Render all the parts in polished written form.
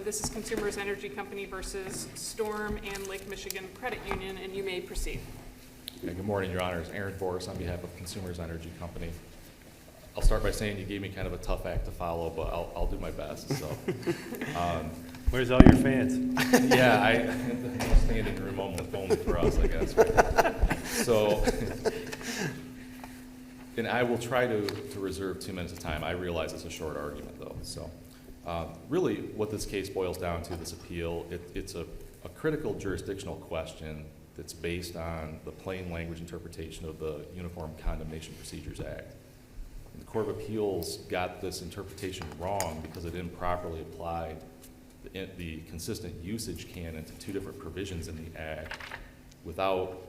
This is Consumers Energy Company versus Storm and Lake Michigan Credit Union, and you may proceed. Yeah, good morning, Your Honors. Aaron Boris on behalf of Consumers Energy Company. I'll start by saying you gave me kind of a tough act to follow, but I'll do my best. So, Where's all your fans? yeah, I'm standing room only for us, I guess. So, and I will try to reserve 2 minutes of time. I realize it's a short argument, though. So, really, what this case boils down to, this appeal, it's a critical jurisdictional question that's based on the plain language interpretation of the Uniform Condemnation Procedures Act. And the Court of Appeals got this interpretation wrong because it improperly applied the consistent usage canon to two different provisions in the Act without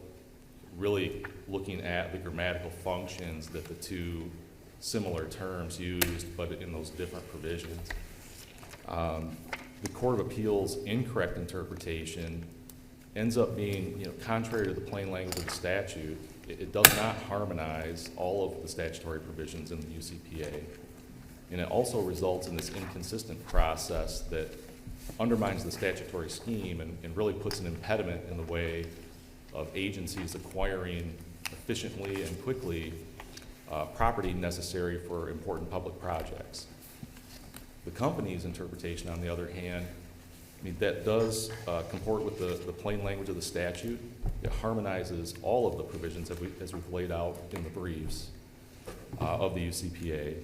really looking at the grammatical functions that the two similar terms used, but in those different provisions. The Court of Appeals' incorrect interpretation ends up being, contrary to the plain language of the statute. It does not harmonize all of the statutory provisions in the UCPA, and it also results in this inconsistent process that undermines the statutory scheme and really puts an impediment in the way of agencies acquiring efficiently and quickly property necessary for important public projects. The company's interpretation, on the other hand, that does comport with the plain language of the statute. It harmonizes all of the provisions as we've laid out in the briefs of the UCPA.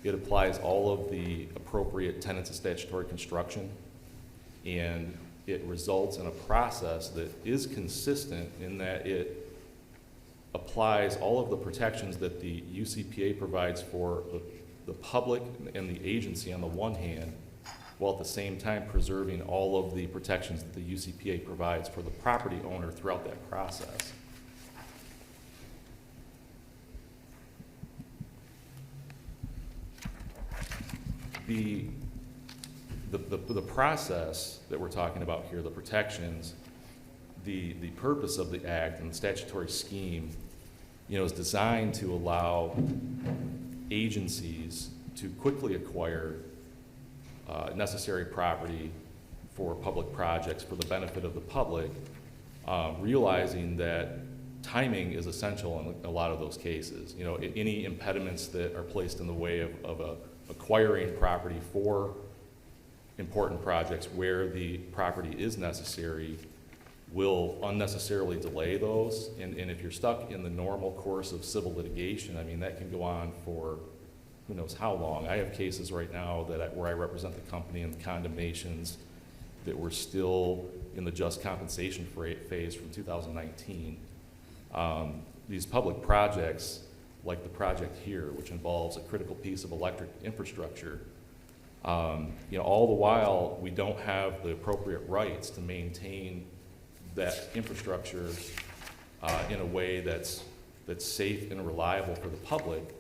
It applies all of the appropriate tenets of statutory construction, and it results in a process that is consistent in that it applies all of the protections that the UCPA provides for the public and the agency on the one hand, while at the same time preserving all of the protections that the UCPA provides for the property owner throughout that process. The process that we're talking about here, the protections, the purpose of the Act and the statutory scheme, is designed to allow agencies to quickly acquire necessary property for public projects for the benefit of the public, realizing that timing is essential in a lot of those cases. Any impediments that are placed in the way of acquiring property for important projects where the property is necessary will unnecessarily delay those. And if you're stuck in the normal course of civil litigation, that can go on for who knows how long. I have cases right now where I represent the company in the condemnations that we're still in the just compensation phase from 2019. These public projects, like the project here, which involves a critical piece of electric infrastructure, all the while we don't have the appropriate rights to maintain that infrastructure in a way that's safe and reliable for the public.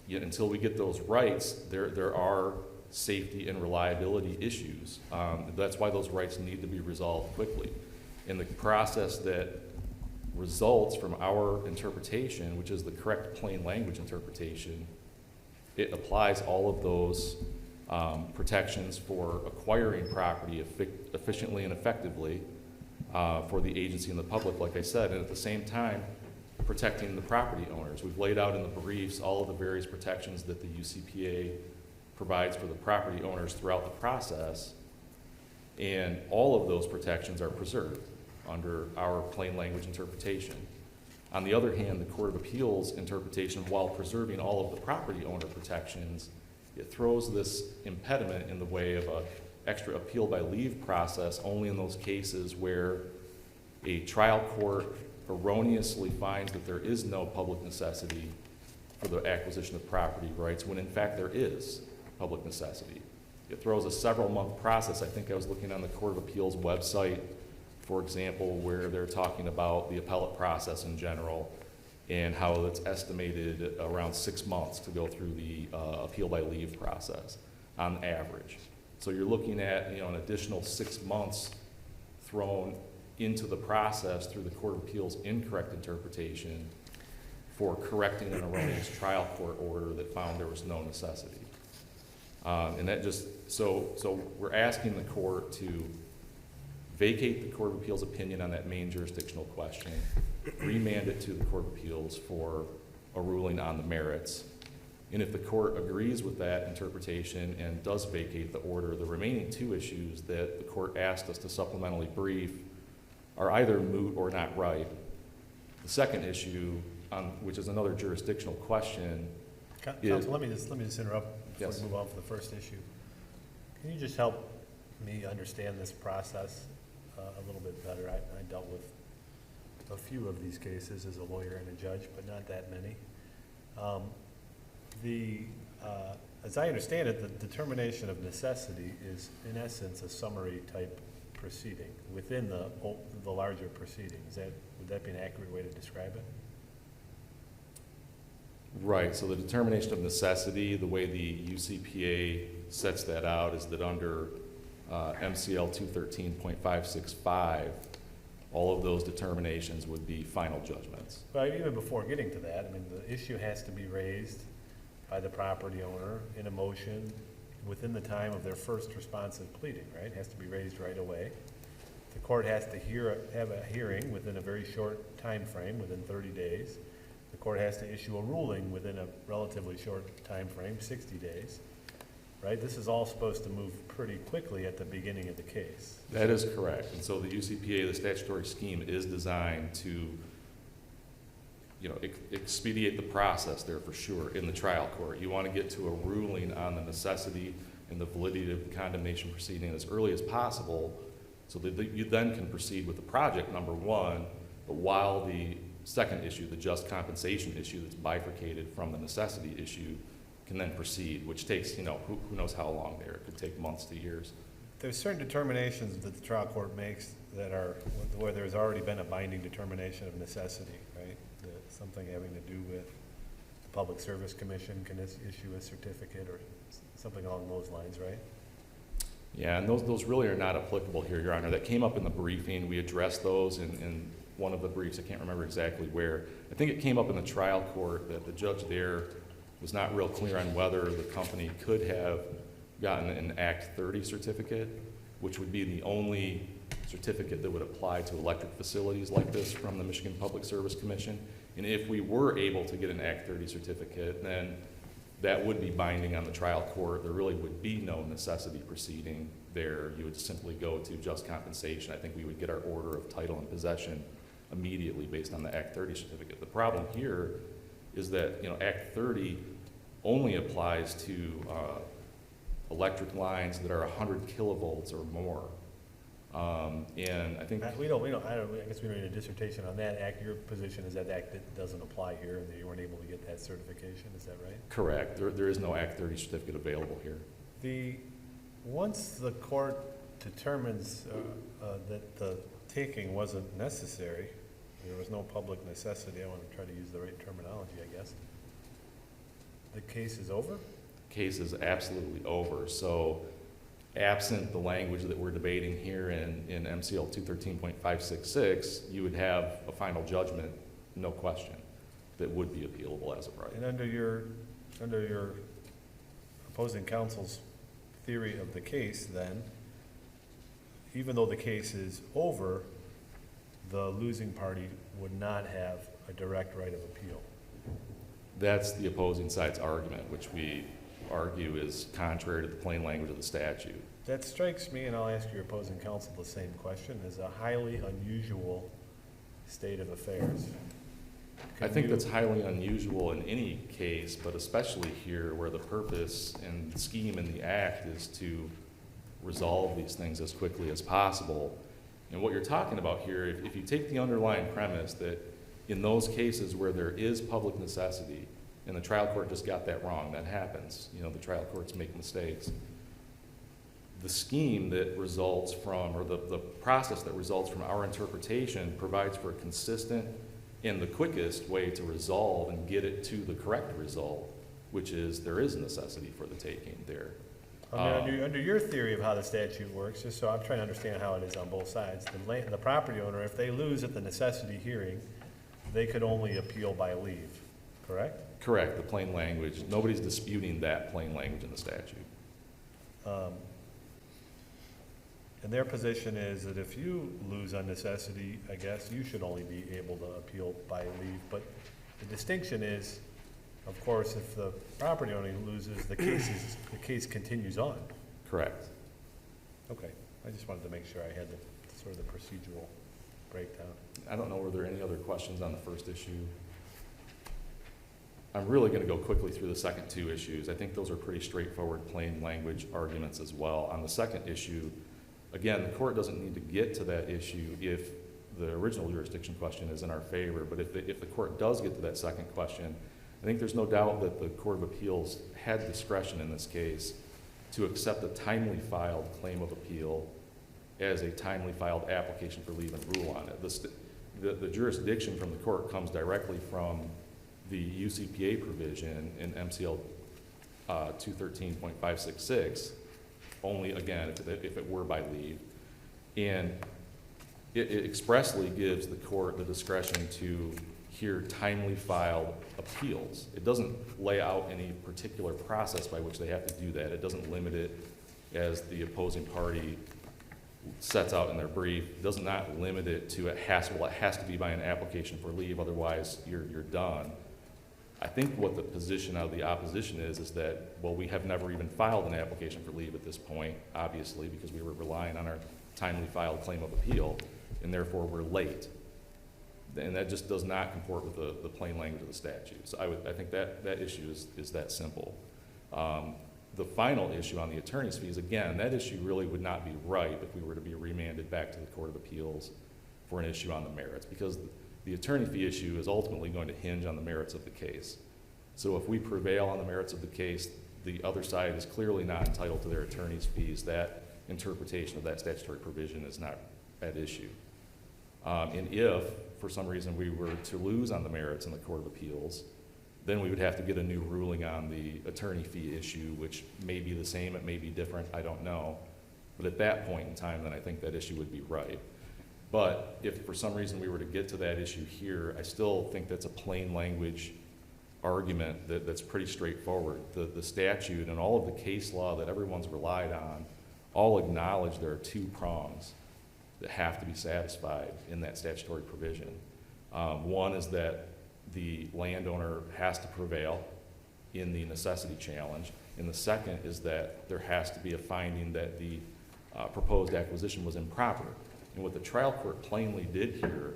Yet until we get those rights, there are safety and reliability issues. That's why those rights need to be resolved quickly. And the process that results from our interpretation, which is the correct plain language interpretation, it applies all of those protections for acquiring property efficiently and effectively for the agency and the public, like I said, and at the same time, protecting the property owners. We've laid out in the briefs all of the various protections that the UCPA provides for the property owners throughout the process, and all of those protections are preserved under our plain language interpretation. On the other hand, the Court of Appeals interpretation, while preserving all of the property owner protections, it throws this impediment in the way of an extra appeal by leave process only in those cases where a trial court erroneously finds that there is no public necessity for the acquisition of property rights when in fact there is public necessity. It throws a several-month process. I think I was looking on the Court of Appeals website, for example, where they're talking about the appellate process in general and how it's estimated around 6 months to go through the appeal by leave process on average. So you're looking at an additional 6 months thrown into the process through the Court of Appeals' incorrect interpretation for correcting an erroneous trial court order that found there was no necessity. And that just, so we're asking the court to vacate the Court of Appeals opinion on that main jurisdictional question, remand it to the Court of Appeals for a ruling on the merits. And if the court agrees with that interpretation and does vacate the order, the remaining two issues that the court asked us to supplementally brief are either moot or not ripe. The second issue, which is another jurisdictional question, Counsel, let me just interrupt before Yes. we move on for the first issue. Can you just help me understand this process a little bit better? I dealt with a few of these cases as a lawyer and a judge, but not that many. As I understand it, the determination of necessity is in essence a summary type proceeding within the larger proceeding. Would that be an accurate way to describe it? right, so the determination of necessity, the way the UCPA sets that out is that under MCL 213.565, all of those determinations would be final judgments. But even before getting to that, I mean, the issue has to be raised by the property owner in a motion within the time of their first responsive pleading, right? It has to be raised right away. The court has to have a hearing within a very short time frame, within 30 days. The court has to issue a ruling within a relatively short time frame, 60 days, right? This is all supposed to move pretty quickly at the beginning of the case. That is correct. And so the UCPA, the statutory scheme, is designed to, expedite the process there for sure in the trial court. You want to get to a ruling on the necessity and the validity of the condemnation proceeding as early as possible so that you then can proceed with the project, number one, but while the second issue, the just compensation issue that's bifurcated from the necessity issue, can then proceed, which takes, who knows how long there. It could take months to years. There's certain determinations that the trial court makes that are, where there's already been a binding determination of necessity, right? Something having to do with the Public Service Commission can issue a certificate or something along those lines, right? Yeah, and those really are not applicable here, Your Honor. That came up in the briefing. We addressed those in one of the briefs. I can't remember exactly where. I think it came up in the trial court that the judge there was not real clear on whether the company could have gotten an Act 30 certificate, which would be the only certificate that would apply to electric facilities like this from the Michigan Public Service Commission. And if we were able to get an Act 30 certificate, then that would be binding on the trial court. There really would be no necessity proceeding there. You would simply go to just compensation. I think we would get our order of title and possession immediately based on the Act 30 certificate. The problem here is that Act 30 only applies to electric lines that are 100 kilovolts or more. And I think I guess we don't need a dissertation on that act. Your position is that act that doesn't apply here and that you weren't able to get that certification, is that right? correct. There is no Act 30 certificate available here. Once the court determines that the taking wasn't necessary, there was no public necessity, I want to try to use the right terminology, I guess, the case is over? Case is absolutely over. So absent the language that we're debating here in MCL 213.566, you would have a final judgment, no question, that would be appealable as of right. And under your opposing counsel's theory of the case, then, even though the case is over, the losing party would not have a direct right of appeal. That's the opposing side's argument, which we argue is contrary to the plain language of the statute. That strikes me, and I'll ask your opposing counsel the same question, as a highly unusual state of affairs. I think that's highly unusual in any case, but especially here where the purpose and scheme in the act is to resolve these things as quickly as possible. And what you're talking about here, if you take the underlying premise that in those cases where there is public necessity, and the trial court just got that wrong, that happens, the trial courts make mistakes. The scheme that results from, or the process that results from our interpretation provides for a consistent and the quickest way to resolve and get it to the correct result, which is there is necessity for the taking there. Under your theory of how the statute works, just so I'm trying to understand how it is on both sides, the property owner, if they lose at the necessity hearing, they could only appeal by leave, correct? Correct, the plain language. Nobody's disputing that plain language in the statute. And their position is that if you lose on necessity, I guess, you should only be able to appeal by leave. But the distinction is, of course, if the property owner loses, the case continues on. Correct. Okay, I just wanted to make sure I had the sort of the procedural breakdown. I don't know, were there any other questions on the first issue? I'm really going to go quickly through the second two issues. I think those are pretty straightforward, plain language arguments as well. On the second issue, again, the court doesn't need to get to that issue if the original jurisdiction question is in our favor, but if the court does get to that second question, I think there's no doubt that the Court of Appeals had discretion in this case to accept a timely filed claim of appeal as a timely filed application for leave and rule on it. The jurisdiction from the court comes directly from the UCPA provision in MCL 213.566, only, again, if it were by leave. And it expressly gives the court the discretion to hear timely filed appeals. It doesn't lay out any particular process by which they have to do that. It doesn't limit it as the opposing party sets out in their brief. It does not limit it to it has to be by an application for leave, otherwise you're done. I think what the position of the opposition is that, well, we have never even filed an application for leave at this point, obviously, because we were relying on our timely filed claim of appeal, and therefore we're late. And that just does not comport with the plain language of the statute. So I think that issue is that simple. The final issue on the attorney's fees, again, that issue really would not be right if we were to be remanded back to the Court of Appeals for an issue on the merits, because the attorney fee issue is ultimately going to hinge on the merits of the case. So if we prevail on the merits of the case, the other side is clearly not entitled to their attorney's fees. That interpretation of that statutory provision is not at issue. And if, for some reason, we were to lose on the merits in the Court of Appeals, then we would have to get a new ruling on the attorney fee issue, which may be the same, it may be different, I don't know. But at that point in time, then I think that issue would be right. But if for some reason we were to get to that issue here, I still think that's a plain language argument that's pretty straightforward. The statute and all of the case law that everyone's relied on all acknowledge there are two prongs that have to be satisfied in that statutory provision. One is that the landowner has to prevail in the necessity challenge, and the second is that there has to be a finding that the proposed acquisition was improper. And what the trial court plainly did here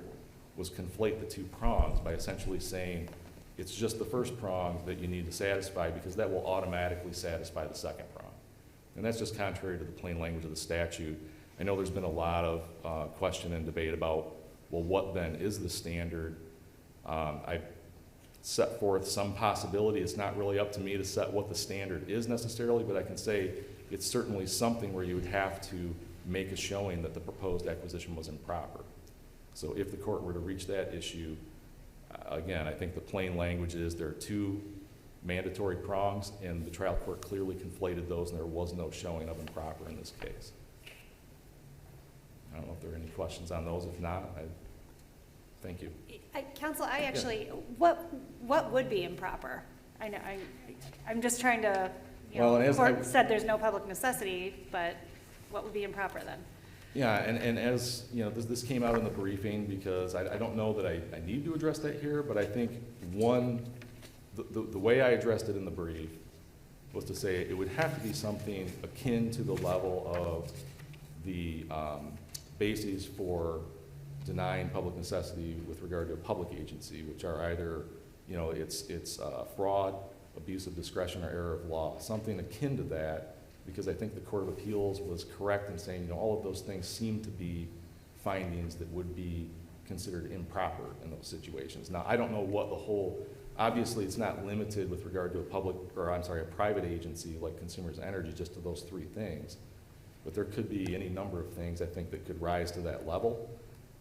was conflate the two prongs by essentially saying it's just the first prong that you need to satisfy because that will automatically satisfy the second prong. And that's just contrary to the plain language of the statute. I know there's been a lot of question and debate about, well, what then is the standard? I set forth some possibility. It's not really up to me to set what the standard is necessarily, but I can say it's certainly something where you would have to make a showing that the proposed acquisition was improper. So if the court were to reach that issue, again, I think the plain language is there are two mandatory prongs, and the trial court clearly conflated those, and there was no showing of improper in this case. I don't know if there are any questions on those. If not, thank you. Counsel, I actually, what would be improper? I know, I'm just trying to, Well, the as court said there's no public necessity, but what would be improper then? Yeah, and as, you know, this came out in the briefing because I don't know that I need to address that here, but I think the way I addressed it in the brief was to say it would have to be something akin to the level of the bases for denying public necessity with regard to a public agency, which are either, you know, it's fraud, abuse of discretion, or error of law, something akin to that, because I think the Court of Appeals was correct in saying, you know, all of those things seem to be findings that would be considered improper in those situations. Now, I don't know what the whole, obviously it's not limited with regard to a private agency like Consumers Energy just to those three things, but there could be any number of things I think that could rise to that level.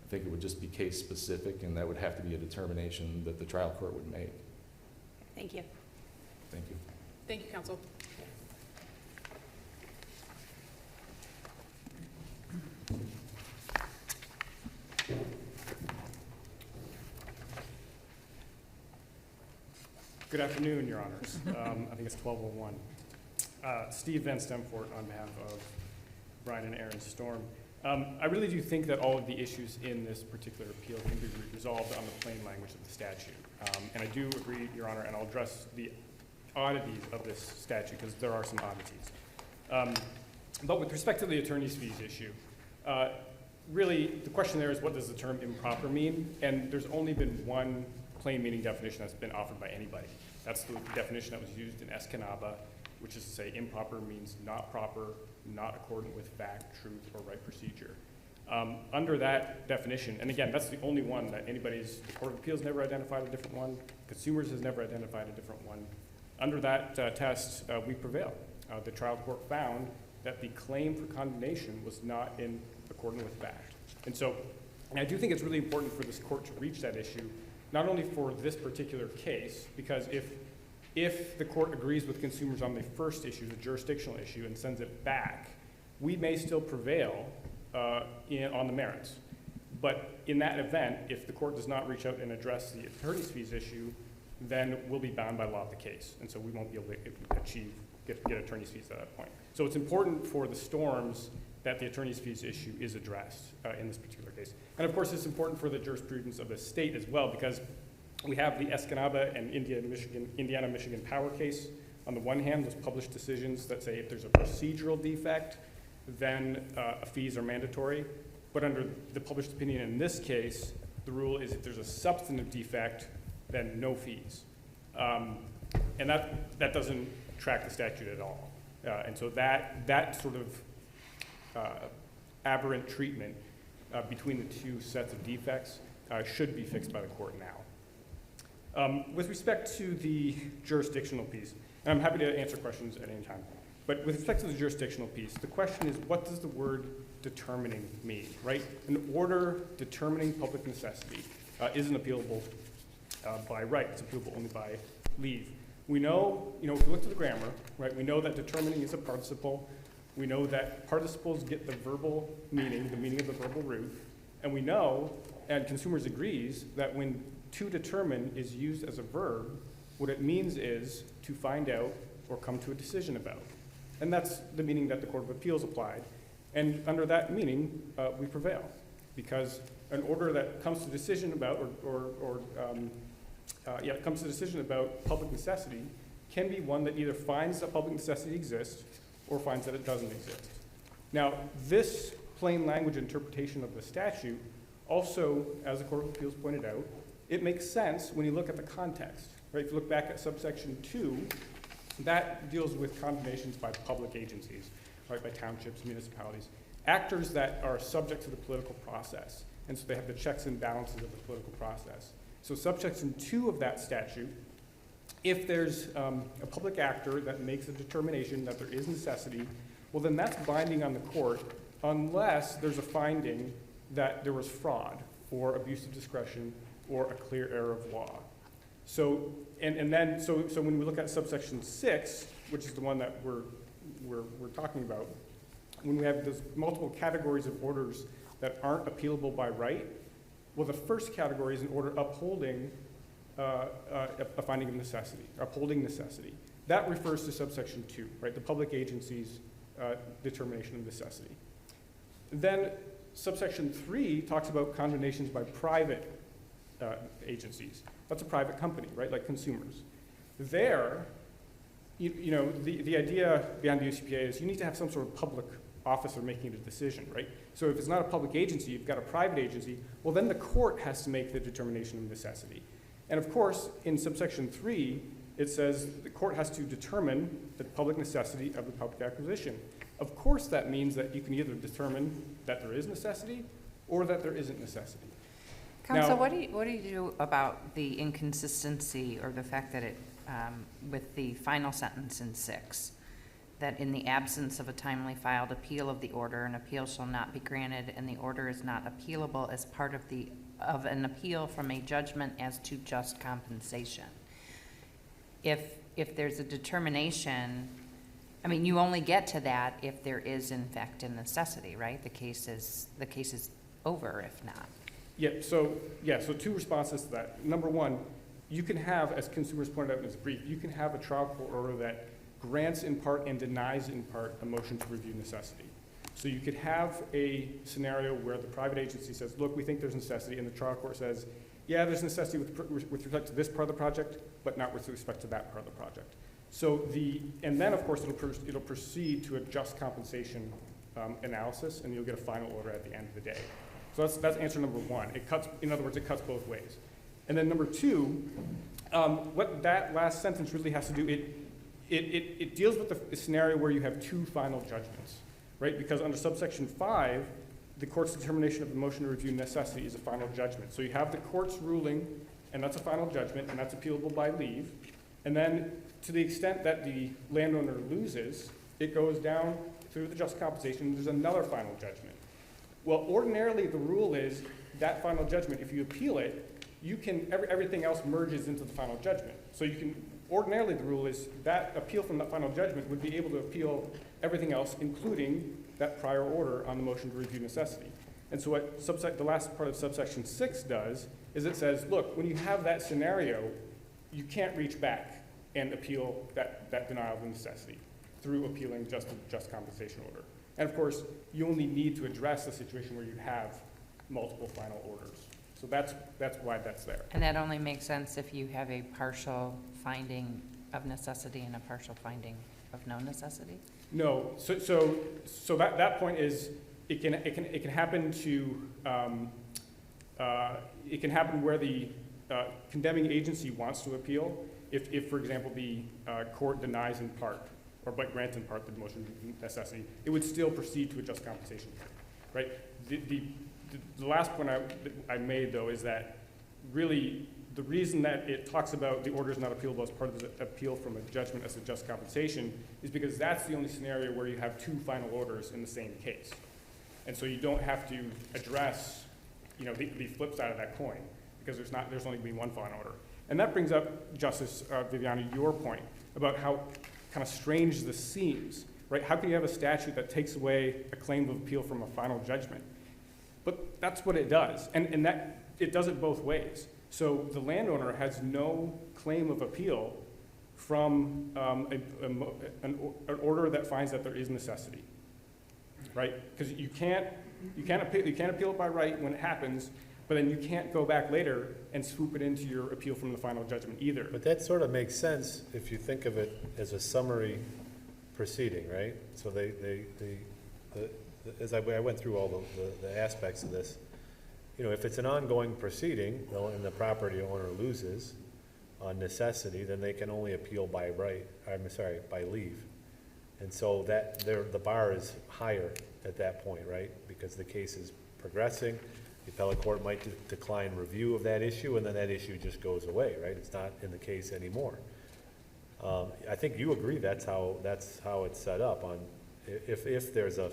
I think it would just be case specific, and that would have to be a determination that the trial court would make. Thank you. Thank you. Thank you, counsel. Good afternoon, Your Honors. I think it's 12:01. Steve Van Stemfort on behalf of Brian and Aaron Storm. I really do think that all of the issues in this particular appeal can be resolved on the plain language of the statute. And I do agree, Your Honor, and I'll address the oddities of this statute because there are some oddities. But with respect to the attorney's fees issue, really the question there is what does the term improper mean? And there's only been one plain meaning definition that's been offered by anybody. That's the definition that was used in Escanaba, which is to say improper means not proper, not accordant with fact, truth, or right procedure. Under that definition, and again, that's the only one that anybody's, the Court of Appeals never identified a different one, Consumers has never identified a different one. Under that test, we prevail. The trial court found that the claim for condemnation was not in accordance with fact. And so, and I do think it's really important for this court to reach that issue, not only for this particular case, because if the court agrees with Consumers on the first issue, the jurisdictional issue, and sends it back, we may still prevail on the merits. But in that event, if the court does not reach out and address the attorney's fees issue, then we'll be bound by law of the case. And so we won't be able to get attorney's fees at that point. So it's important for the Storms that the attorney's fees issue is addressed in this particular case. And of course, it's important for the jurisprudence of the state as well, because we have the Escanaba and Indiana-Michigan power case. On the one hand, those published decisions that say if there's a procedural defect, then fees are mandatory. But under the published opinion in this case, the rule is if there's a substantive defect, then no fees. And that doesn't track the statute at all. And so that sort of aberrant treatment between the two sets of defects should be fixed by the court now. With respect to the jurisdictional piece, and I'm happy to answer questions at any time, but with respect to the jurisdictional piece, the question is what does the word determining mean, right? An order determining public necessity isn't appealable by right, it's appealable only by leave. We know, if we look to the grammar, right, we know that determining is a participle. We know that participles get the verbal meaning, the meaning of the verbal root, and we know, and Consumers agrees, that when to determine is used as a verb, what it means is to find out or come to a decision about. And that's the meaning that the Court of Appeals applied. And under that meaning, we prevail, because an order that comes to decision about, comes to decision about public necessity can be one that either finds that public necessity exists or finds that it doesn't exist. Now, this plain language interpretation of the statute also, as the Court of Appeals pointed out, it makes sense when you look at the context, right? If you look back at subsection 2, that deals with condemnations by public agencies, right, by townships, municipalities, actors that are subject to the political process. And so they have the checks and balances of the political process. So subsection 2 of that statute, if there's a public actor that makes a determination that there is necessity, well then that's binding on the court unless there's a finding that there was fraud or abuse of discretion or a clear error of law. So, so when we look at subsection 6, which is the one that we're talking about, when we have those multiple categories of orders that aren't appealable by right, well, the first category is an order upholding a finding of necessity, upholding necessity. That refers to subsection 2, right? The public agency's determination of necessity. Then subsection 3 talks about condemnations by private agencies. That's a private company, right? Like Consumers. There, the idea behind the UCPA is you need to have some sort of public officer making a decision, right? So if it's not a public agency, you've got a private agency, well then the court has to make the determination of necessity. And of course, in subsection 3, it says the court has to determine the public necessity of the public acquisition. Of course that means that you can either determine that there is necessity or that there isn't necessity. Counsel, Now, what do you do about the inconsistency or the fact that it, with the final sentence in 6, that in the absence of a timely filed appeal of the order, an appeal shall not be granted, and the order is not appealable as part of an appeal from a judgment as to just compensation? If there's a determination, I mean, you only get to that if there is in fact a necessity, right? The case is over if not. So 2 responses to that. Number 1, you can have, as Consumers pointed out in his brief, you can have a trial court order that grants in part and denies in part a motion to review necessity. So you could have a scenario where the private agency says, look, we think there's necessity, and the trial court says, yeah, there's necessity with respect to this part of the project, but not with respect to that part of the project. So and then of course it'll proceed to a just compensation analysis, and you'll get a final order at the end of the day. So that's answer number one. In other words, it cuts both ways. And then number two, what that last sentence really has to do, it deals with the scenario where you have two final judgments, right? Because under subsection 5, the court's determination of the motion to review necessity is a final judgment. So you have the court's ruling, and that's a final judgment, and that's appealable by leave. And then to the extent that the landowner loses, it goes down through the just compensation, and there's another final judgment. Well, ordinarily the rule is that final judgment, if you appeal it, you can, everything else merges into the final judgment. So you can, ordinarily the rule is that appeal from that final judgment would be able to appeal everything else, including that prior order on the motion to review necessity. And so what the last part of subsection 6 does is it says, look, when you have that scenario, you can't reach back and appeal that denial of necessity through appealing just a just compensation order. And of course, you only need to address the situation where you have multiple final orders. So that's why that's there. And that only makes sense if you have a partial finding of necessity and a partial finding of no necessity? No, so that point is, it can happen to, it can happen where the condemning agency wants to appeal, if for example, the court denies in part, or but grants in part the motion of necessity, it would still proceed to a just compensation, right? The last point I made, though, is that really the reason that it talks about the order is not appealable as part of the appeal from a judgment as a just compensation is because that's the only scenario where you have two final orders in the same case. And so you don't have to address, you know, the flip side of that coin, because there's only going to be one final order. And that brings up, Justice Viviani, your point about how kind of strange this seems, right? How can you have a statute that takes away a claim of appeal from a final judgment? But that's what it does, and that it does it both ways. So the landowner has no claim of appeal from an order that finds that there is necessity, right? Because you can't appeal it by right when it happens, but then you can't go back later and swoop it into your appeal from the final judgment either. But that sort of makes sense if you think of it as a summary proceeding, right? So as I went through all the aspects of this, you know, if it's an ongoing proceeding, and the property owner loses on necessity, then they can only appeal by by leave. And so the bar is higher at that point, right? Because the case is progressing. The appellate court might decline review of that issue, and then that issue just goes away, right? It's not in the case anymore. I think you agree that's how it's set up on if there's a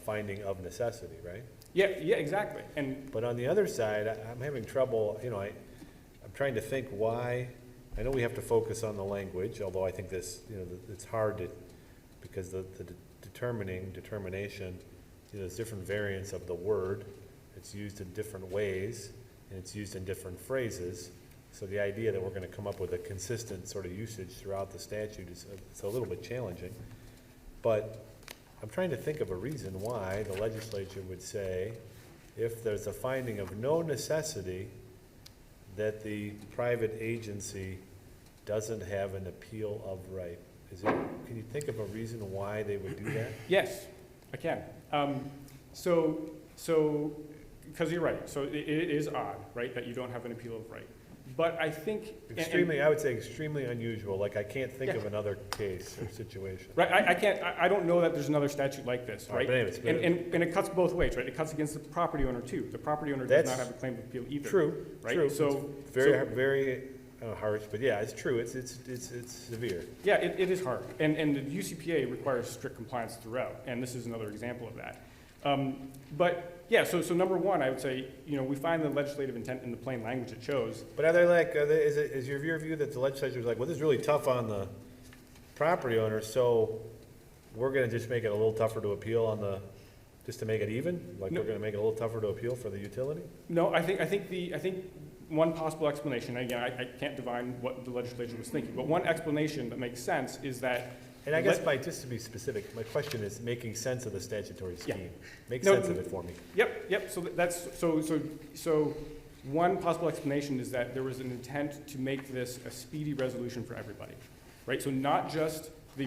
finding of necessity, right? Yeah, exactly. But on the other side, I'm having trouble, you know, I'm trying to think why. I know we have to focus on the language, although I think this, you know, it's hard because the determination, you know, there's different variants of the word. It's used in different ways, and it's used in different phrases. So the idea that we're going to come up with a consistent sort of usage throughout the statute it's a little bit challenging. But I'm trying to think of a reason why the legislature would say, if there's a finding of no necessity, that the private agency doesn't have an appeal of right. Can you think of a reason why they would do that? Yes, I can. So because you're right. So it is odd, right, that you don't have an appeal of right. But I think I would say extremely unusual. Like I can't think of another case or situation. Right, I don't know that there's another statute like this, right? But anyways, and it cuts both ways, right? It cuts against the property owner too. The property owner does not have a claim of appeal either. True, right? true. So it's very harsh, but yeah, it's true. It's severe. Yeah, it is hard, and the UCPA requires strict compliance throughout, and this is another example of that. But yeah, so number one, I would say, you know, we find the legislative intent in the plain language it shows. But is your view that the legislature is like, well, this is really tough on the property owner, so we're going to just make it a little tougher to appeal just to make it even? Like we're going to make it a little tougher to appeal for the utility? No, I think one possible explanation, again, I can't divine what the legislature was thinking, but one explanation that makes sense is that And I guess just to be specific, my question is making sense of the statutory Yeah. scheme. Make No, sense of it for me. Yep, so so one possible explanation is that there was an intent to make this a speedy resolution for everybody, right? So not just the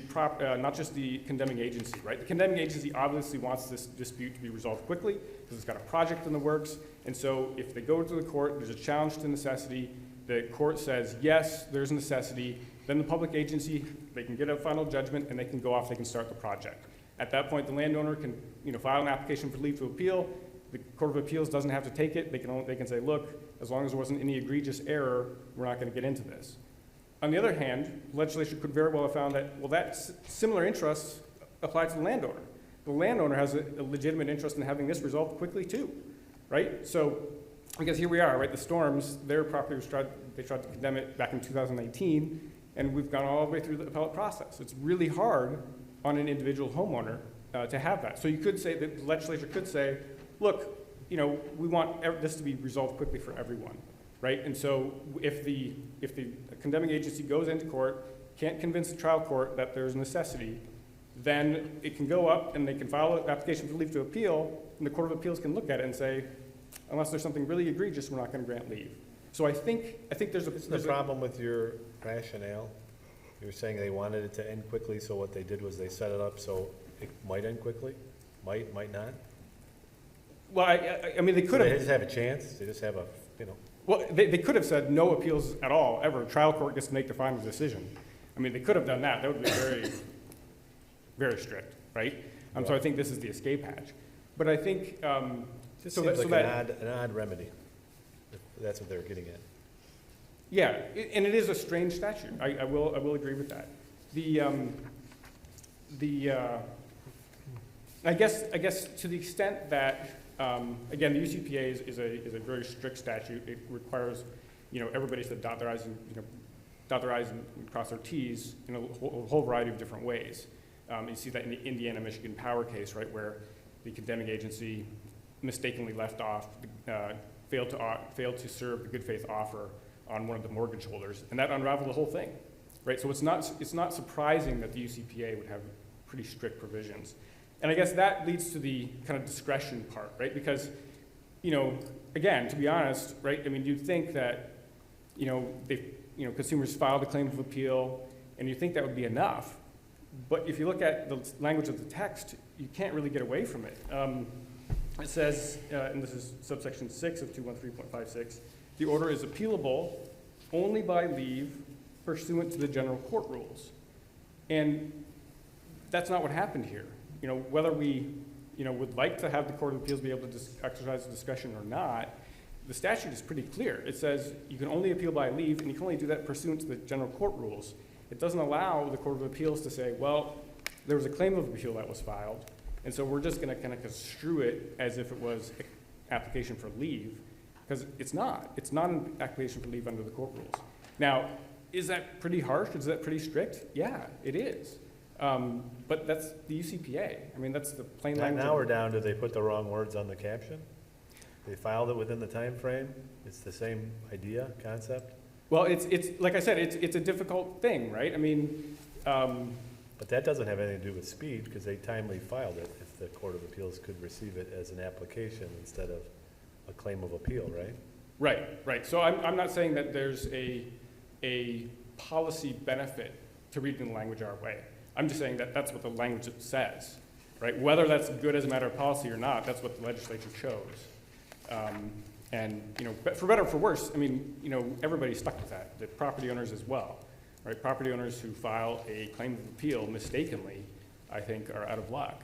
condemning agency, right? The condemning agency obviously wants this dispute to be resolved quickly because it's got a project in the works. And so if they go to the court, there's a challenge to necessity. The court says, yes, there's necessity. Then the public agency, they can get a final judgment and they can go off, they can start the project. At that point, the landowner can, file an application for leave to appeal. The Court of Appeals doesn't have to take it. They can say, look, as long as there wasn't any egregious error, we're not going to get into this. On the other hand, the legislature could very well have found that, similar interests apply to the landowner. The landowner has a legitimate interest in having this resolved quickly too, right? So, because here we are, right? The Storms, their property they tried to condemn it back in 2019, and we've gone all the way through the appellate process. It's really hard on an individual homeowner to have that. So you could say, that the legislature could say, look, we want this to be resolved quickly for everyone, right? And so if the condemning agency goes into court, can't convince the trial court that there's necessity, then it can go up and they can file an application for leave to appeal, and the Court of Appeals can look at it and say, unless there's something really egregious, we're not going to grant leave. So I think there's Isn't the problem with your rationale? You were saying they wanted it to end quickly, so what they did was they set it up so it might end quickly? Might not? Well, I mean, they could They have. just have a chance, they just have Well, they could have said no appeals at all, ever. Trial court gets to make the final decision. I mean, they could have done that. That would be very, very strict, right? So I think this is the escape hatch. But I think, Just seems like an odd remedy, if that's what they're getting at. yeah, and it is a strange statute. I will agree with that. I guess to the extent that, again, the UCPA is a very strict statute. It requires, everybody to dot their I's and cross their T's in a whole variety of different ways. You see that in the Indiana-Michigan Power case, right, where the condemning agency mistakenly left off, failed to serve the good faith offer on one of the mortgage holders, and that unraveled the whole thing, right? So it's not surprising that the UCPA would have pretty strict provisions. And I guess that leads to the kind of discretion part, right? Because, again, to be honest, right, I mean, you'd think that, consumers filed a claim of appeal, and you think that would be enough. But if you look at the language of the text, you can't really get away from it. It says, and this is subsection 6 of 213.56, the order is appealable only by leave pursuant to the general court rules. And that's not what happened here. Whether we, would like to have the Court of Appeals be able to exercise discretion or not, the statute is pretty clear. It says you can only appeal by leave, and you can only do that pursuant to the general court rules. It doesn't allow the Court of Appeals to say, well, there was a claim of appeal that was filed, and so we're just going to kind of construe it as if it was an application for leave, because it's not. It's not an application for leave under the court rules. Now, is that pretty harsh? Is that pretty strict? Yeah, it is. But that's the UCPA. I mean, that's the plain language. Now we're down to they put the wrong words on the caption? They filed it within the time frame. It's the same idea, concept? Well, it's like I said, it's a difficult thing, right? I mean, But that doesn't have anything to do with speed, because they timely filed it if the Court of Appeals could receive it as an application instead of a claim of appeal, right? Right. So I'm not saying that there's a policy benefit to reading the language our way. I'm just saying that that's what the language says, right? Whether that's good as a matter of policy or not, that's what the legislature chose. And, for better or for worse, I mean, everybody's stuck with that, the property owners as well, right? Property owners who file a claim of appeal mistakenly, I think, are out of luck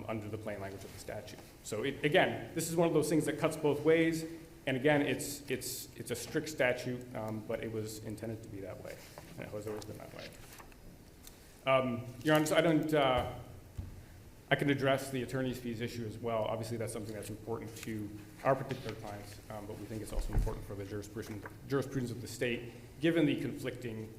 under the plain language of the statute. So again, this is one of those things that cuts both ways. And again, it's a strict statute, but it was intended to be that way, and it has always been that way. Your Honor, I can address the attorney's fees issue as well. Obviously, that's something that's important to our particular clients, but we think it's also important for the jurisprudence of the state, given the conflicting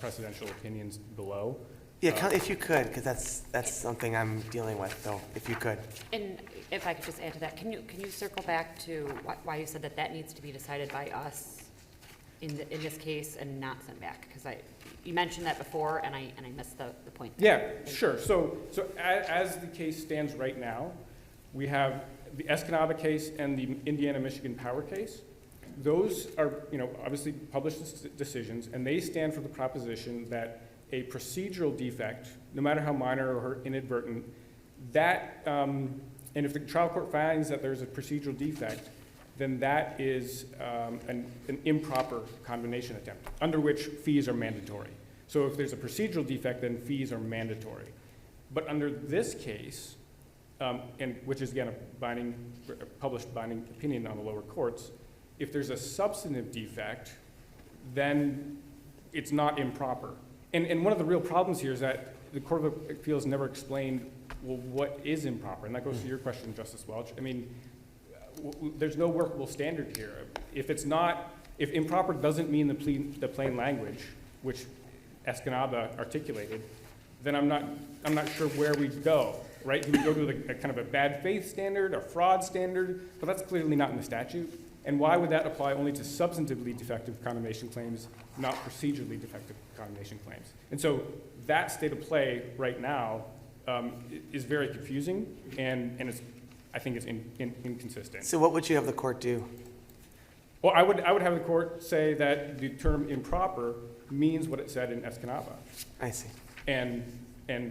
precedential opinions below. Yeah, if you could, because that's something I'm dealing with, so if you could. And if I could just add to that, can you circle back to why you said that needs to be decided by us in this case and not sent back? Because you mentioned that before, and I missed the point. Yeah, there. Thank sure. So as the case stands right now, we have the Escanaba case and the Indiana-Michigan Power case. Those are, obviously published decisions, and they stand for the proposition that a procedural defect, no matter how minor or inadvertent, that, and if the trial court finds that there's a procedural defect, then that is an improper condemnation attempt, under which fees are mandatory. So if there's a procedural defect, then fees are mandatory. But under this case, and which is again a published binding opinion on the lower courts, if there's a substantive defect, then it's not improper. And one of the real problems here is that the Court of Appeals never explained, well, what is improper? And that goes to your question, Justice Welch. I mean, there's no workable standard here. If improper doesn't mean the plain language, which Escanaba articulated, then I'm not sure where we go, right? Do we go to a kind of a bad faith standard, a fraud standard? But that's clearly not in the statute. And why would that apply only to substantively defective condemnation claims, not procedurally defective condemnation claims? And so that state of play right now is very confusing, and I think it's inconsistent. So what would you have the court do? Well, I would have the court say that the term improper means what it said in Escanaba, I see. and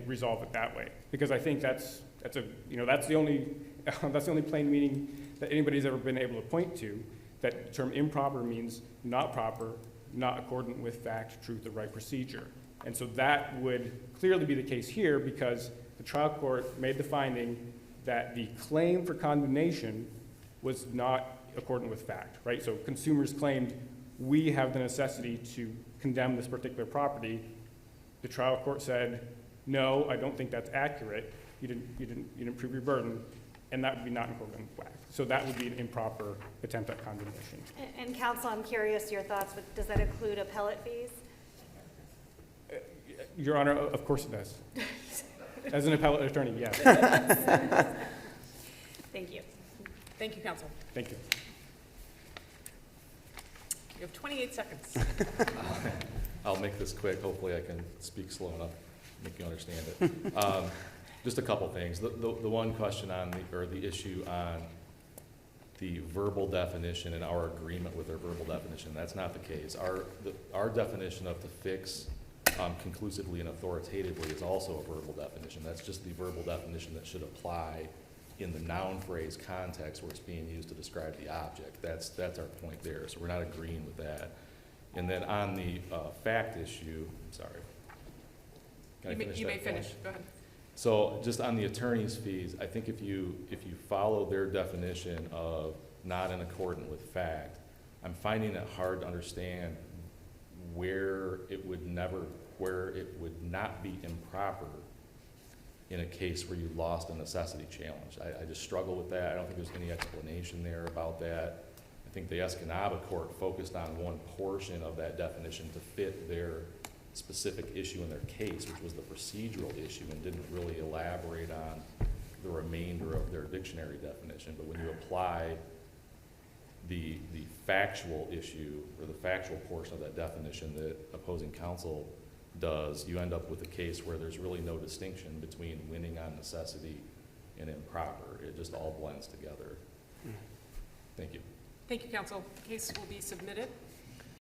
resolve it that way, because I think that's the only plain meaning that anybody's ever been able to point to, that the term improper means not proper, not accordant with fact, truth, or right procedure. And so that would clearly be the case here, because the trial court made the finding that the claim for condemnation was not accordant with fact, right? So consumers claimed, we have the necessity to condemn this particular property. The trial court said, no, I don't think that's accurate. You didn't prove your burden, and that would be not in accordance with fact. So that would be an improper attempt at condemnation. And counsel, I'm curious your thoughts, but does that include appellate fees? Your Honor, of course it does. As an appellate attorney, yes. Thank you. Thank you, counsel. Thank you. You have 28 seconds. I'll make this quick. Hopefully I can speak slow enough, make you understand it. Just a couple things. The one question the issue on the verbal definition and our agreement with their verbal definition, that's not the case. Our definition of to fix conclusively and authoritatively is also a verbal definition. That's just the verbal definition that should apply in the noun phrase context where it's being used to describe the object. That's our point there. So we're not agreeing with that. And then on the fact issue, sorry. Can I finish You may that finish. point? Go ahead. So just on the attorney's fees, I think if you follow their definition of not in accordance with fact, I'm finding it hard to understand where it would not be improper in a case where you lost a necessity challenge. I just struggle with that. I don't think there's any explanation there about that. I think the Escanaba court focused on one portion of that definition to fit their specific issue in their case, which was the procedural issue, and didn't really elaborate on the remainder of their dictionary definition. But when you apply the factual issue or the factual portion of that definition that opposing counsel does, you end up with a case where there's really no distinction between winning on necessity and improper. It just all blends together. Thank you. Thank you, counsel. The case will be submitted.